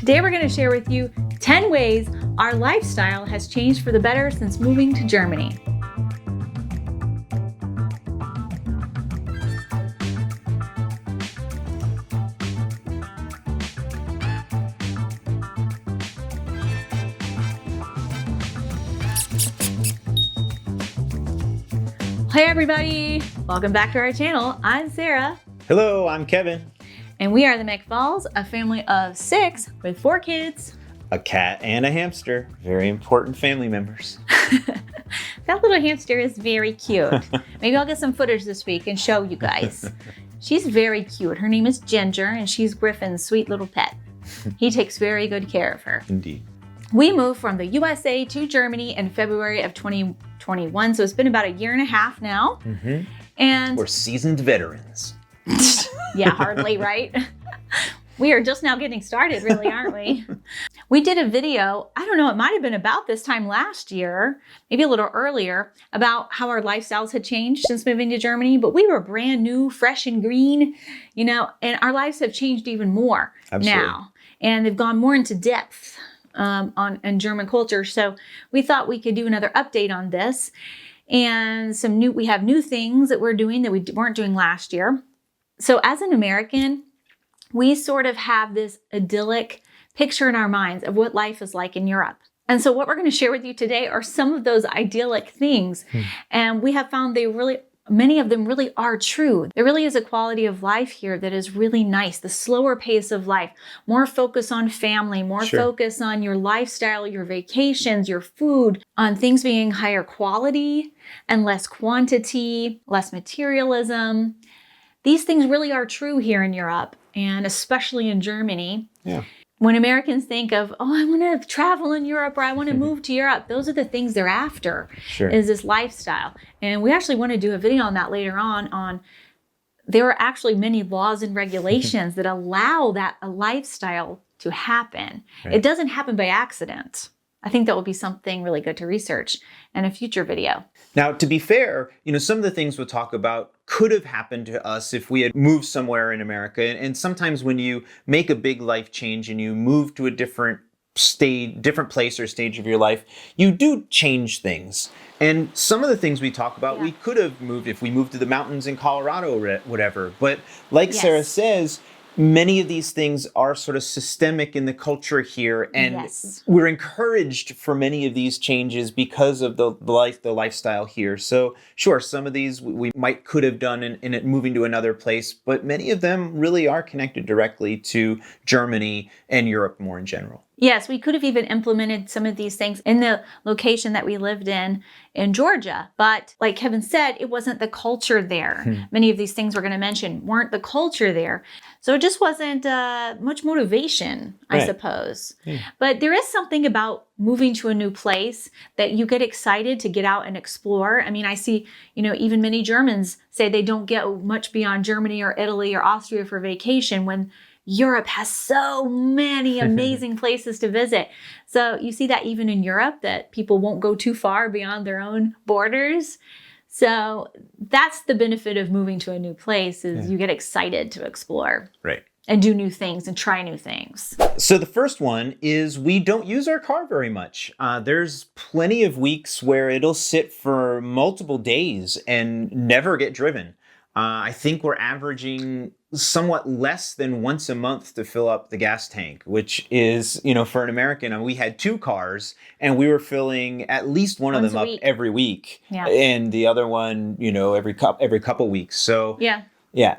Today we're going to share with you 10 ways our lifestyle has changed for the better since moving to Germany. Hey everybody, welcome back to our channel. I'm Sarah. Hello, I'm Kevin. And we are the McFalls, a family of 6 with 4 kids. A cat and a hamster, very important family members. That little hamster is very cute. Maybe I'll get some footage this week and show you guys. She's very cute. Her name is Ginger and she's Griffin's sweet little pet. He takes very good care of her. Indeed. We moved from the USA to Germany in February of 2021, so it's been about a year and a half now. Mm-hmm. And we're seasoned veterans. Yeah, hardly, right? We are just now getting started, really, aren't we? We did a video, I don't know, it might have been about this time last year, maybe a little earlier, about how our lifestyles had changed since moving to Germany, but we were brand new, fresh and green, you know, and our lives have changed even more now. And they've gone more into depth on German culture. So we thought we could do another update on this. And we have new things that we're doing that we weren't doing last year. So as an American, we sort of have this idyllic picture in our minds of what life is like in Europe. And so what we're going to share with you today are some of those idyllic things. And we have found many of them really are true. There really is a quality of life here that is really nice. The slower pace of life, more focus on family, more focus on your lifestyle, your vacations, your food, on things being higher quality and less quantity, less materialism. These things really are true here in Europe, and especially in Germany. Yeah. When Americans think of, oh, I want to travel in Europe or I want to move to Europe, those are the things they're after, is this lifestyle. And we actually want to do a video on that later on there are actually many laws and regulations that allow that a lifestyle to happen. Right. It doesn't happen by accident. I think that will be something really good to research in a future video. Now, to be fair, some of the things we'll talk about could have happened to us if we had moved somewhere in America. And sometimes when you make a big life change and you move to a different place or stage of your life, you do change things. And some of the things we talk about, we could have moved if we moved to the mountains in Colorado or whatever. But like Sarah says, many of these things are sort of systemic in the culture here, and we're encouraged for many of these changes because of the lifestyle here. So sure, some of these we could have done in it moving to another place, but many of them really are connected directly to Germany and Europe more in general. Yes, we could have even implemented some of these things in the location that we lived in Georgia. But like Kevin said, it wasn't the culture there. Many of these things we're going to mention weren't the culture there. So it just wasn't much motivation, I suppose. But there is something about moving to a new place that you get excited to get out and explore. I mean, I see, even many Germans say they don't get much beyond Germany or Italy or Austria for vacation when Europe has so many amazing places to visit. So you see that even in Europe, that people won't go too far beyond their own borders. So that's the benefit of moving to a new place is you get excited to explore. Right. And do new things and try new things. So the first one is we don't use our car very much. There's plenty of weeks where it'll sit for multiple days and never get driven. I think we're averaging somewhat less than once a month to fill up the gas tank, which is, for an American, we had 2 cars and we were filling at least one of them up every week. Yeah. And the other one, every couple weeks. So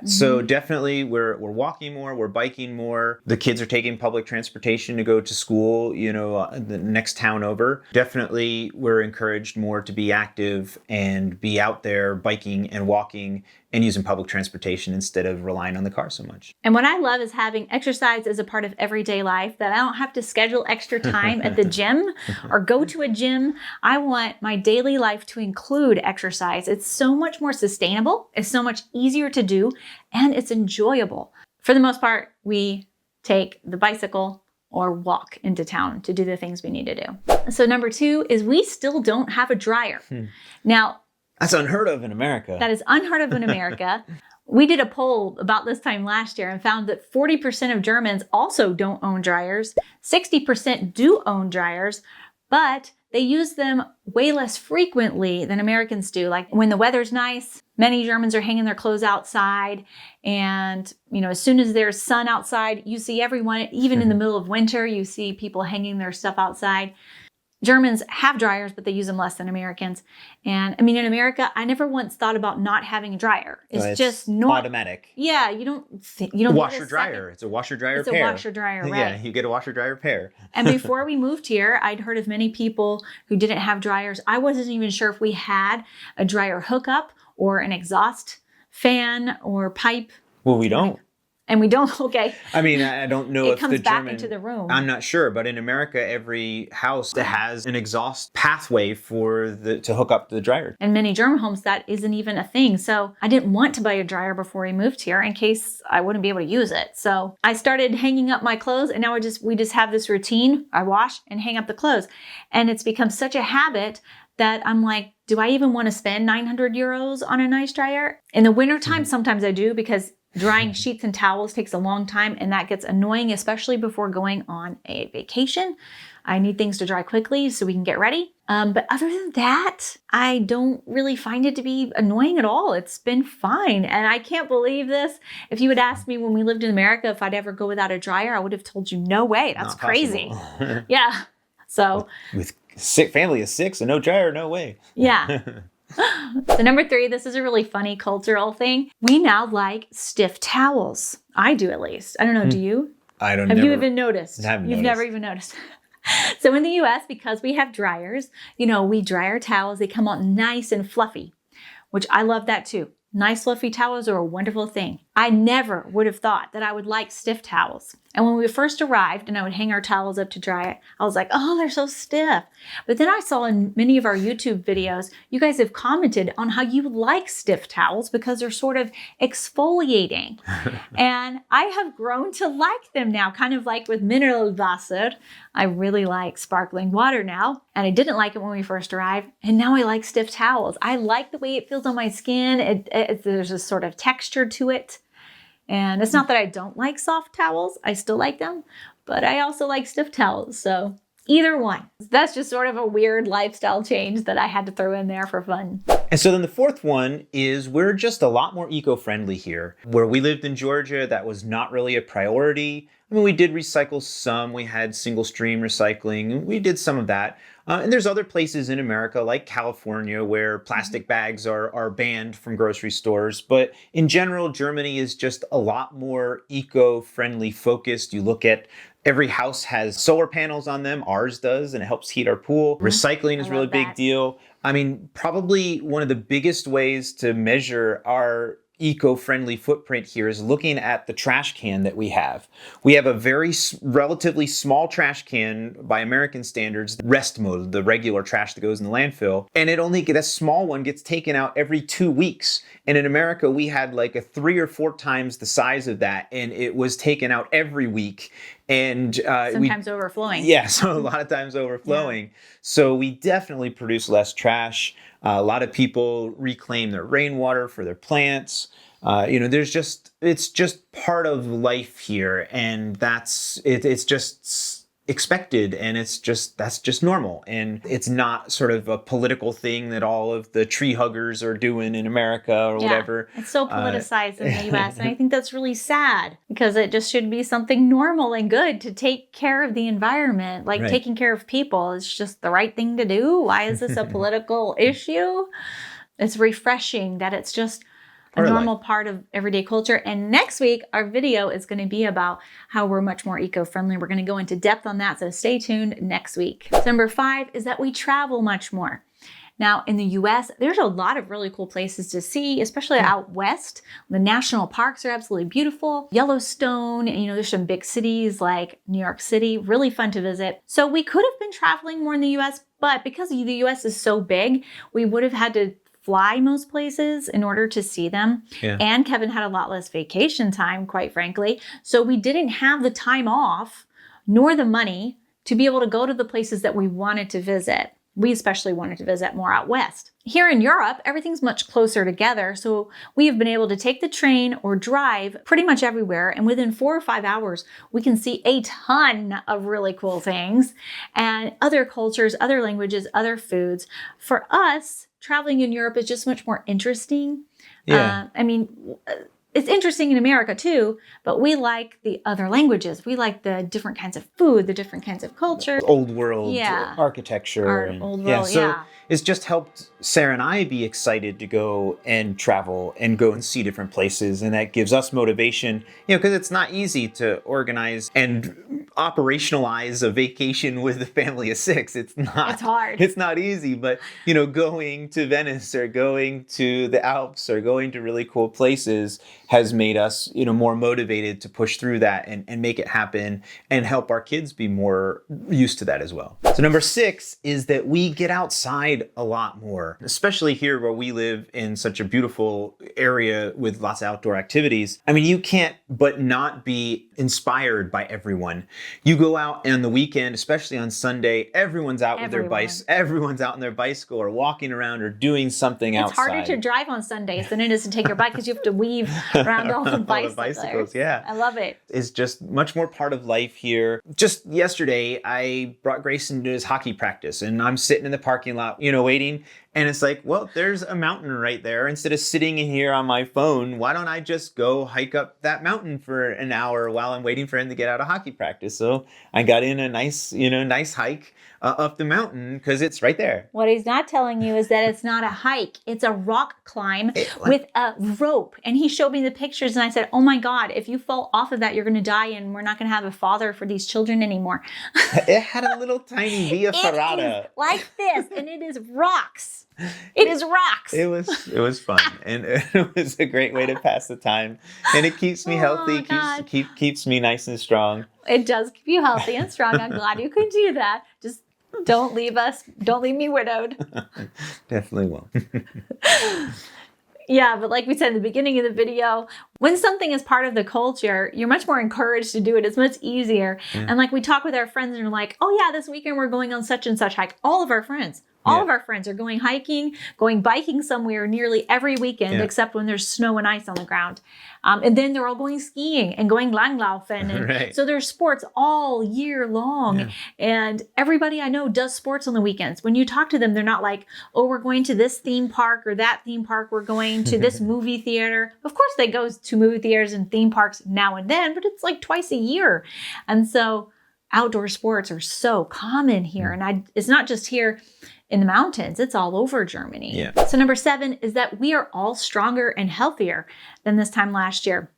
so definitely we're walking more, we're biking more. The kids are taking public transportation to go to school, the next town over. Definitely we're encouraged more to be active and be out there biking and walking and using public transportation instead of relying on the car so much. And what I love is having exercise as a part of everyday life, that I don't have to schedule extra time at the gym or go to a gym. I want my daily life to include exercise. It's so much more sustainable. It's so much easier to do, and it's enjoyable. For the most part, we take the bicycle or walk into town to do the things we need to do. So number 2 is we still don't have a dryer. Now, that's unheard of in America. That is unheard of in America. We did a poll about this time last year and found that 40% of Germans also don't own dryers. 60% do own dryers, but they use them way less frequently than Americans do. Like when the weather's nice, many Germans are hanging their clothes outside. And, as soon as there's sun outside, you see everyone, even in the middle of winter, you see people hanging their stuff outside. Germans have dryers, but they use them less than Americans. And in America, I never once thought about not having a dryer. It's just not automatic. Yeah, you don't washer dryer. It's a washer dryer pair. It's a washer dryer, right? Yeah, you get a washer dryer pair. And before we moved here, I'd heard of many people who didn't have dryers. I wasn't even sure if we had a dryer hookup or an exhaust fan or pipe. Well, we don't. And we don't, okay. I don't know if the German... It comes back into the room. I'm not sure, but in America, every house has an exhaust pathway to hook up the dryer. In many German homes, that isn't even a thing. So I didn't want to buy a dryer before we moved here in case I wouldn't be able to use it. So I started hanging up my clothes, and now we just have this routine. I wash and hang up the clothes. And it's become such a habit that I'm like, do I even want to spend 900 euros on a nice dryer? In the wintertime, sometimes I do, because drying sheets and towels takes a long time, and that gets annoying, especially before going on a vacation. I need things to dry quickly so we can get ready. But other than that, I don't really find it to be annoying at all. It's been fine. And I can't believe this. If you had asked me when we lived in America if I'd ever go without a dryer, I would have told you, no way. That's crazy. Yeah. So with family of 6 and no dryer, no way. Yeah. So number 3, this is a really funny cultural thing. We now like stiff towels. I do, at least. I don't know. Do you? I don't know. Have you even noticed? You've never even noticed. So in the US, because we have dryers, we dry our towels. They come out nice and fluffy, which I love that too. Nice fluffy towels are a wonderful thing. I never would have thought that I would like stiff towels. And when we first arrived and I would hang our towels up to dry, I was like, oh, they're so stiff. But then I saw in many of our YouTube videos, you guys have commented on how you like stiff towels because they're sort of exfoliating. And I have grown to like them now, kind of like with mineral Wasser. I really like sparkling water now. And I didn't like it when we first arrived. And now I like stiff towels. I like the way it feels on my skin. There's a sort of texture to it. And it's not that I don't like soft towels. I still like them. But I also like stiff towels. So either one. That's just sort of a weird lifestyle change that I had to throw in there for fun. And so then the fourth one is we're just a lot more eco-friendly here. Where we lived in Georgia, that was not really a priority. We did recycle some. We had single stream recycling. We did some of that. And there's other places in America, like California, where plastic bags are banned from grocery stores. But in general, Germany is just a lot more eco-friendly focused. You look at every house has solar panels on them. Ours does, and it helps heat our pool. Recycling is a really big deal. Probably one of the biggest ways to measure our eco-friendly footprint here is looking at the trash can that we have. We have a very relatively small trash can by American standards, Restmüll, the regular trash that goes in the landfill, and that small one gets taken out every 2 weeks. And in America, we had like a 3 or 4 times the size of that, and it was taken out every week. And sometimes overflowing. Yeah, so a lot of times overflowing. Yeah. So we definitely produce less trash. A lot of people reclaim their rainwater for their plants. It's just part of life here, and it's just expected, and that's just normal. And it's not sort of a political thing that all of the tree huggers are doing in America or whatever. It's so politicized in the US, and I think that's really sad because it just should be something normal and good to take care of the environment. Like taking care of people is just the right thing to do. Why is this a political issue? It's refreshing that it's just a normal part of everyday culture. And next week, our video is going to be about how we're much more eco-friendly. We're going to go into depth on that, so stay tuned next week. So number 5 is that we travel much more. Now, in the US, there's a lot of really cool places to see, especially out west. The national parks are absolutely beautiful. Yellowstone, there's some big cities like New York City, really fun to visit. So we could have been traveling more in the US, but because the US is so big, we would have had to fly most places in order to see them. Yeah. And Kevin had a lot less vacation time, quite frankly. So we didn't have the time off nor the money to be able to go to the places that we wanted to visit. We especially wanted to visit more out west. Here in Europe, everything's much closer together, so we have been able to take the train or drive pretty much everywhere, and within 4 or 5 hours, we can see a ton of really cool things and other cultures, other languages, other foods. For us, traveling in Europe is just much more interesting. Yeah. It's interesting in America too, but we like the other languages. We like the different kinds of food, the different kinds of culture. Old world Yeah. architecture. Our old world, yeah. It's just helped Sarah and I be excited to go and travel and go and see different places. And that gives us motivation, because it's not easy to organize and operationalize a vacation with a family of 6. It's not. It's hard. It's not easy, but, going to Venice or going to the Alps or going to really cool places has made us, more motivated to push through that and make it happen and help our kids be more used to that as well. So number 6 is that we get outside a lot more, especially here where we live in such a beautiful area with lots of outdoor activities. You can't but not be inspired by everyone. You go out on the weekend, especially on Sunday, everyone's out with their bikes. Everyone's out on their bicycle or walking around or doing something outside. It's harder to drive on Sundays than it is to take your bike because you have to weave around all the bicycles. Yeah. I love it. It's just much more part of life here. Just yesterday, I brought Grayson to his hockey practice, and I'm sitting in the parking lot, waiting. And it's like, well, there's a mountain right there. Instead of sitting in here on my phone, why don't I just go hike up that mountain for an hour while I'm waiting for him to get out of hockey practice? So I got in a nice hike up the mountain because it's right there. What he's not telling you is that it's not a hike. It's a rock climb with a rope. And he showed me the pictures and I said, oh my God, if you fall off of that, you're going to die and we're not going to have a father for these children anymore. It had a little tiny via ferrata. It is like this, and it is rocks. It is rocks. It was fun, and it was a great way to pass the time, and it keeps me healthy, keeps me nice and strong. It does keep you healthy and strong. I'm glad you could do that. Just don't leave me widowed. Definitely won't. Yeah, but like we said in the beginning of the video, when something is part of the culture, you're much more encouraged to do it. It's much easier. Yeah. And like we talk with our friends and we're like, oh yeah, this weekend we're going on such and such hike. All of our friends are going hiking, going biking somewhere nearly every weekend, except when there's snow and ice on the ground. And then they're all going skiing and going langlaufen. And right. So there's sports all year long. Yeah. And everybody I know does sports on the weekends. When you talk to them, they're not like, oh, we're going to this theme park or that theme park. We're going to this movie theater. Of course, they go to movie theaters and theme parks now and then, but it's like twice a year. And so outdoor sports are so common here. And it's not just here in the mountains, it's all over Germany. Yeah. So number 7 is that we are all stronger and healthier than this time last year.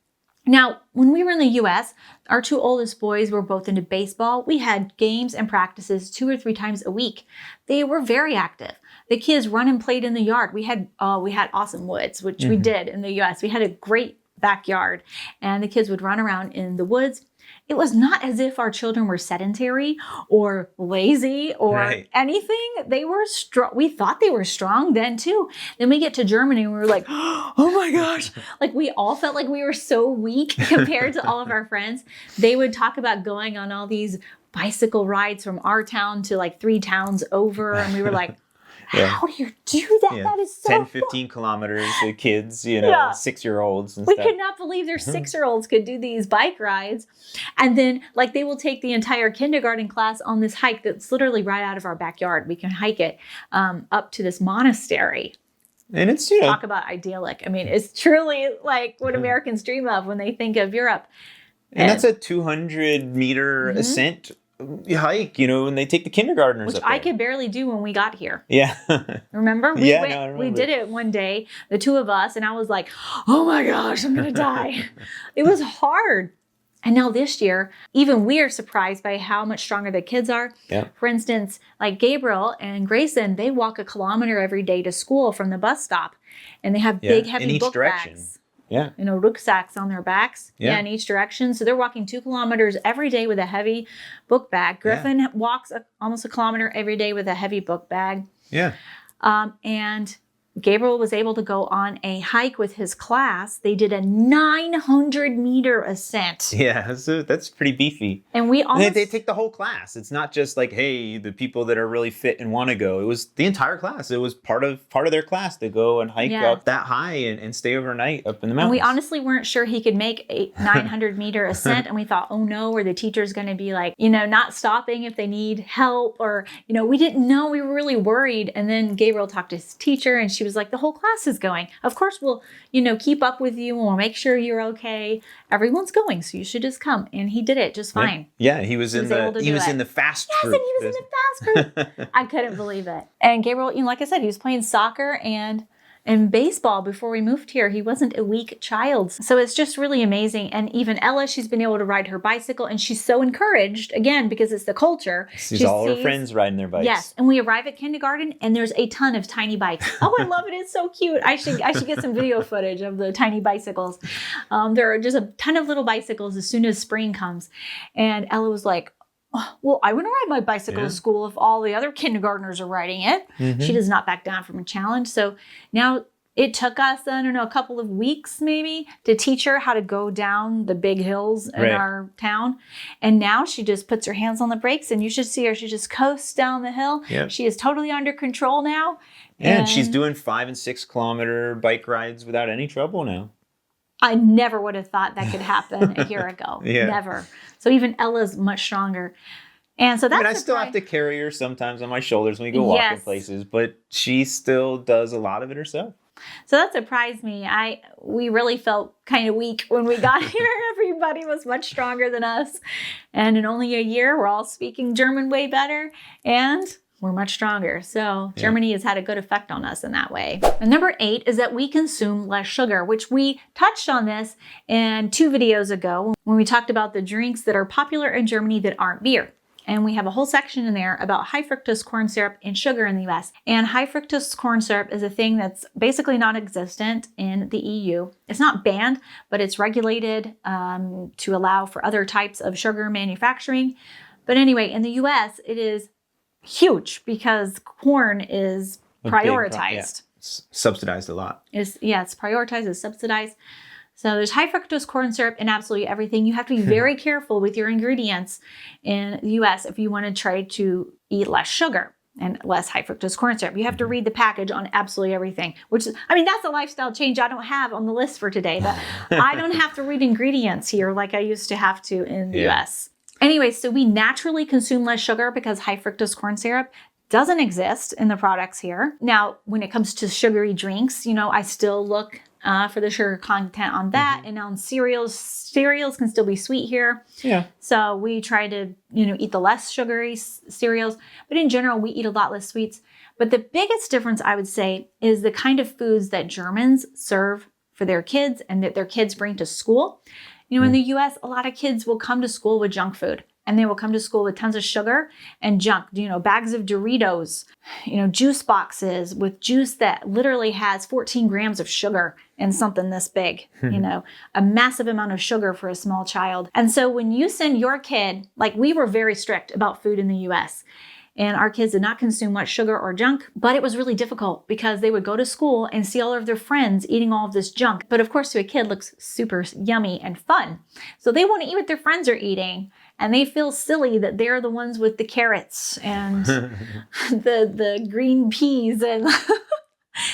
Now, when we were in the US, our 2 oldest boys were both into baseball. We had games and practices 2 or 3 times a week. They were very active. The kids run and played in the yard. We had awesome woods, which we did in the US. We had a great backyard, and the kids would run around in the woods. It was not as if our children were sedentary or lazy or anything. They were strong. We thought they were strong then too. Then we get to Germany and we were like, oh my gosh. Like we all felt like we were so weak compared to all of our friends. They would talk about going on all these bicycle rides from our town to like 3 towns over. And we were like, how do you do that? That is so 10, 15 kilometers with kids, 6-year-olds and we stuff. could not believe their 6-year-olds could do these bike rides. And then like they will take the entire kindergarten class on this hike that's literally right out of our backyard. We can hike it up to this monastery. And it's, talk about idyllic. I mean, it's truly like what Americans dream of when they think of Europe. And that's a 200-meter ascent hike, when they take the kindergartners which up there. I could barely do when we got here. Yeah. Remember? I remember. We did it one day, the 2 of us, and I was like, oh my gosh, I'm going to die. It was hard. And now this year, even we are surprised by how much stronger the kids are. Yeah. For instance, like Gabriel and Grayson, they walk 1 kilometer every day to school from the bus stop. And they have big, heavy book bags. Yeah. Rucksacks on their backs. Yeah. In each direction. So they're walking 2 kilometers every day with a heavy book bag. Griffin walks almost 1 kilometer every day with a heavy book bag. Yeah. And Gabriel was able to go on a hike with his class. They did a 900-meter ascent. Yeah, so that's pretty beefy. And we almost... They take the whole class. It's not just like, hey, the people that are really fit and want to go. It was the entire class. It was part of their class to go and hike up that high and stay overnight up in the mountains. And we honestly weren't sure he could make a 900-meter ascent. And we thought, oh no, are the teachers going to be like, not stopping if they need help? Or, we didn't know. We were really worried. And then Gabriel talked to his teacher and she was like, the whole class is going. Of course, we'll, keep up with you and we'll make sure you're okay. Everyone's going, so you should just come. And he did it just fine. Yeah, he was in the fast group. Yes, and he was in the fast group. I couldn't believe it. And Gabriel, like I said, he was playing soccer and baseball before we moved here. He wasn't a weak child. So it's just really amazing. And even Ella, she's been able to ride her bicycle and she's so encouraged, again, because it's the culture. She's all her friends riding their bikes. Yes. And we arrive at kindergarten and there's a ton of tiny bikes. Oh, I love it. It's so cute. I should get some video footage of the tiny bicycles. There are just a ton of little bicycles as soon as spring comes. And Ella was like, well, I want to ride my bicycle to school if all the other kindergartners are riding it. Mm-hmm. She does not back down from a challenge. So now it took us, I don't know, a couple of weeks maybe to teach her how to go down the big hills in our town. And now she just puts her hands on the brakes and you should see her. She just coasts down the hill. Yep. She is totally under control now. And she's doing 5 and 6 kilometer bike rides without any trouble now. I never would have thought that could happen a year ago. Never. So even Ella's much stronger. And so that's I still have to carry her sometimes on my shoulders when we go walking places, but she still does a lot of it herself. So that surprised me. We really felt kind of weak when we got here. Everybody was much stronger than us. And in only a year, we're all speaking German way better. And we're much stronger. So Germany has had a good effect on us in that way. And number 8 is that we consume less sugar, which we touched on this in 2 videos ago when we talked about the drinks that are popular in Germany that aren't beer. And we have a whole section in there about high fructose corn syrup and sugar in the US. And high fructose corn syrup is a thing that's basically non-existent in the EU. It's not banned, but it's regulated to allow for other types of sugar manufacturing. But anyway, in the US, it is huge because corn is prioritized. It's subsidized a lot. It's prioritized, it's subsidized. So there's high fructose corn syrup in absolutely everything. You have to be very careful with your ingredients in the US if you want to try to eat less sugar and less high fructose corn syrup. You have to read the package on absolutely everything, which is, that's a lifestyle change I don't have on the list for today. But I don't have to read ingredients here like I used to have to in the US. Anyway, so we naturally consume less sugar because high fructose corn syrup doesn't exist in the products here. Now, when it comes to sugary drinks, I still look for the sugar content on that. And on cereals can still be sweet here. Yeah. So we try to, eat the less sugary cereals. But in general, we eat a lot less sweets. But the biggest difference, I would say, is the kind of foods that Germans serve for their kids and that their kids bring to school. In the US, a lot of kids will come to school with junk food. And they will come to school with tons of sugar and junk, bags of Doritos, juice boxes with juice that literally has 14 grams of sugar in something this big, a massive amount of sugar for a small child. And so when you send your kid, we were very strict about food in the US. And our kids did not consume much sugar or junk, but it was really difficult because they would go to school and see all of their friends eating all of this junk. But of course, to a kid, it looks super yummy and fun. So they want to eat what their friends are eating. And they feel silly that they're the ones with the carrots and the green peas and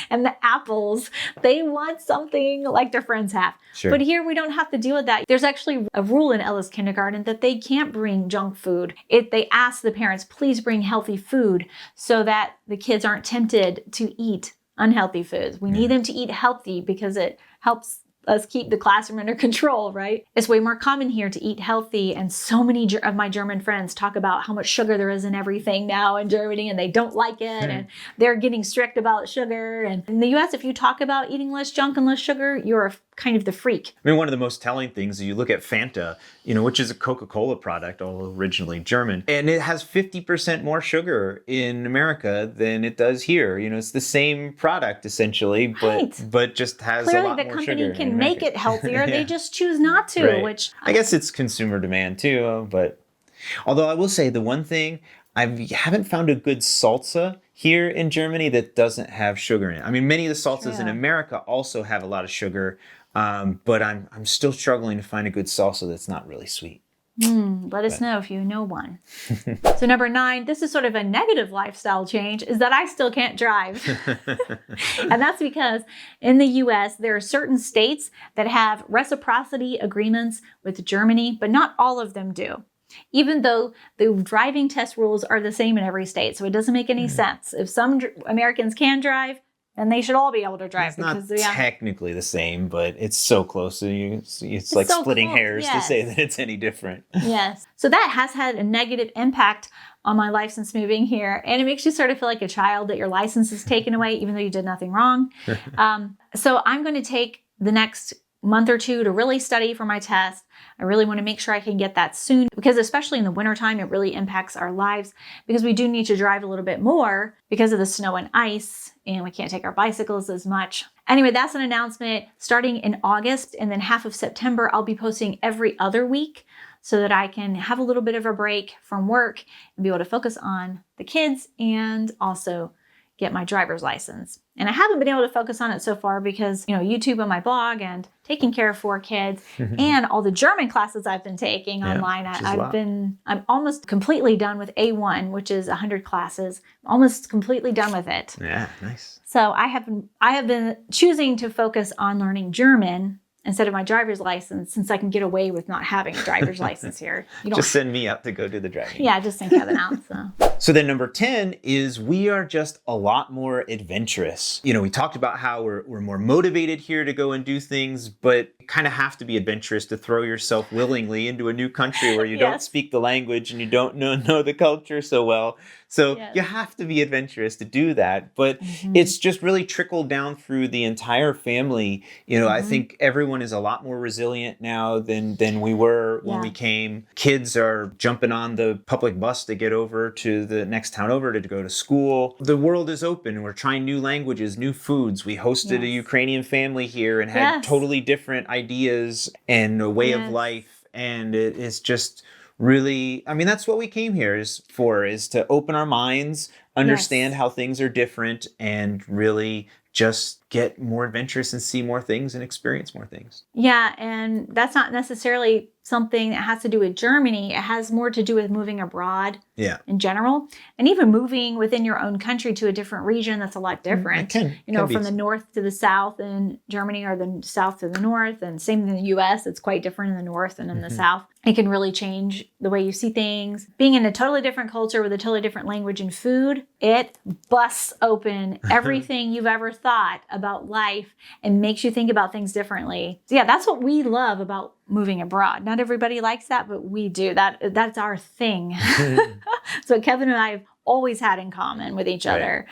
and the apples. They want something like their friends have. Sure. But here we don't have to deal with that. There's actually a rule in Ella's kindergarten that they can't bring junk food. They ask the parents, please bring healthy food so that the kids aren't tempted to eat unhealthy foods. We need them to eat healthy because it helps us keep the classroom under control, right? It's way more common here to eat healthy. And so many of my German friends talk about how much sugar there is in everything now in Germany and they don't like it. And they're getting strict about sugar. And in the US, if you talk about eating less junk and less sugar, you're kind of the freak. One of the most telling things is you look at Fanta, which is a Coca-Cola product, all originally German, and it has 50% more sugar in America than it does here. It's the same product essentially, but just has a lot more sugar. Clearly, the company can make it healthier. They just choose not to, which I guess it's consumer demand too, but Although I will say the one thing, I haven't found a good salsa here in Germany that doesn't have sugar in it. I mean, many of the salsas in True. America also have a lot of sugar, but I'm still struggling to find a good salsa that's not really sweet. Let us know if you know one. So number 9, this is sort of a negative lifestyle change, is that I still can't drive. And that's because in the US, there are certain states that have reciprocity agreements with Germany, but not all of them do. Even though the driving test rules are the same in every state. So it doesn't make any sense. If some Americans can drive, then they should all be able to drive. It's not technically the same, but it's so close. So it's like so splitting close, hairs to yes. say that it's any different. Yes. So that has had a negative impact on my life since moving here. And it makes you sort of feel like a child that your license is taken away, even though you did nothing wrong. So I'm going to take the next month or 2 to really study for my test. I really want to make sure I can get that soon because especially in the wintertime, it really impacts our lives because we do need to drive a little bit more because of the snow and ice and we can't take our bicycles as much. Anyway, that's an announcement starting in August and then half of September, I'll be posting every other week so that I can have a little bit of a break from work and be able to focus on the kids and also get my driver's license. And I haven't been able to focus on it so far because, YouTube on my blog and taking care of 4 kids and all the German classes I've been taking online. I'm almost completely done with A1, which is 100 classes. I'm almost completely done with it. Yeah, nice. So I have been choosing to focus on learning German instead of my driver's license since I can get away with not having a driver's license here. Just send me out to go do the driving. Yeah, just send Kevin out. So then number 10 is we are just a lot more adventurous. We talked about how we're more motivated here to go and do things, but you kind of have to be adventurous to throw yourself willingly into a new country where you don't speak the language and you don't know the culture so well. So you have to be adventurous to do that. But it's just really trickled down through the entire family. I think everyone is a lot more resilient now than we were when we came. Kids are jumping on the public bus to get over to the next town over to go to school. The world is open. We're trying new languages, new foods. We hosted a Ukrainian family here and had totally different ideas and a way of life. And it's just really, that's what we came here is to open our minds, understand how things are different, and really just get more adventurous and see more things and experience more things. Yeah, and that's not necessarily something that has to do with Germany. It has more to do with moving abroad in general. And even moving within your own country to a different region, that's a lot different. From the north to the south in Germany or the south to the north. And same in the US, it's quite different in the north and in the south. It can really change the way you see things. Being in a totally different culture with a totally different language and food, it busts open everything you've ever thought about life and makes you think about things differently. So yeah, that's what we love about moving abroad. Not everybody likes that, but we do. That's our thing. So Kevin and I have always had in common with each other.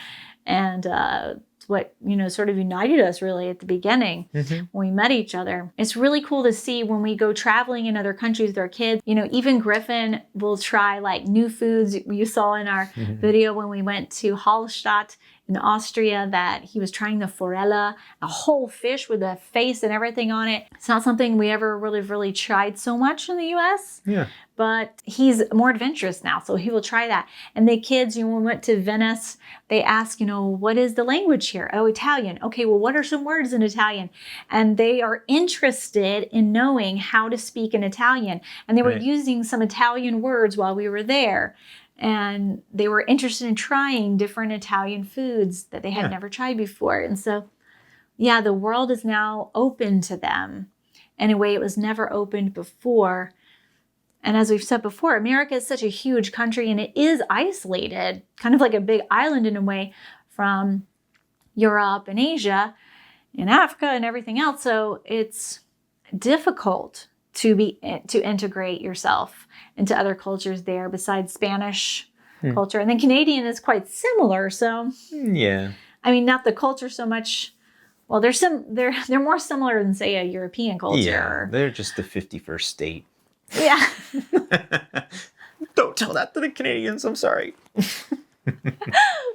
And it's what, sort of united us really at the beginning when we met each other. It's really cool to see when we go traveling in other countries with our kids. Even Griffin will try like new foods. You saw in our video when we went to Hallstatt in Austria that he was trying the forella, a whole fish with a face and everything on it. It's not something we ever really tried so much in the US. Yeah. But he's more adventurous now, so he will try that. And the kids, when we went to Venice, they ask, what is the language here? Oh, Italian. Okay, well, what are some words in Italian? And they are interested in knowing how to speak in Italian. And they were using some Italian words while we were there. And they were interested in trying different Italian foods that they had never tried before. And so, the world is now open to them in a way it was never opened before. And as we've said before, America is such a huge country and it is isolated, kind of like a big island in a way from Europe and Asia and Africa and everything else. So it's difficult to integrate yourself into other cultures there besides Spanish culture. And then Canadian is quite similar. So not the culture so much. Well, they're more similar than say a European culture. Yeah, they're just the 51st state. Yeah. Don't tell that to the Canadians. I'm sorry.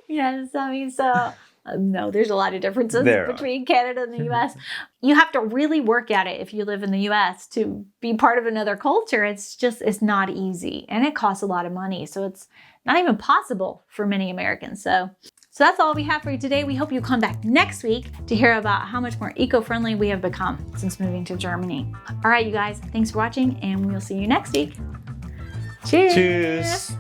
Yes, so No, there's a lot of differences There are. between Canada and the US. You have to really work at it if you live in the US to be part of another culture. It's not easy, and it costs a lot of money. So it's not even possible for many Americans. So that's all we have for you today. We hope you come back next week to hear about how much more eco-friendly we have become since moving to Germany. All right, you guys, thanks for watching, and we'll see you next week. Cheers. Cheers.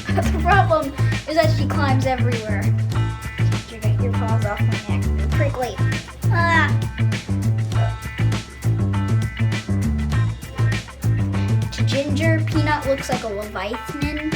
The problem is that she climbs everywhere. You get your paws off my neck. Prickly. Ah. To Ginger, Peanut looks like a Leviathan.